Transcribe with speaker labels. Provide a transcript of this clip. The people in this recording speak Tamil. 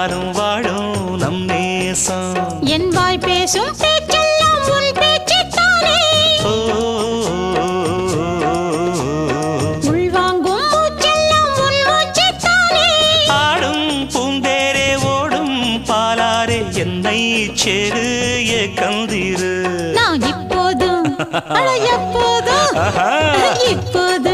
Speaker 1: காரும் வாழும் நம் நேசம்.
Speaker 2: என் வாய் பேசும் பேச்செல்லாம் உன் பேச்சுத்தானே. உள்வாங்கும் மூச்செல்லாம் உன் மூச்சுத்தானே.
Speaker 1: ஆடும் பூந்தேரே ஓடும் பாலாரே என்னை சேரு கந்திரு.
Speaker 2: நான் இப்போதும் எப்போதும் இப்போதும்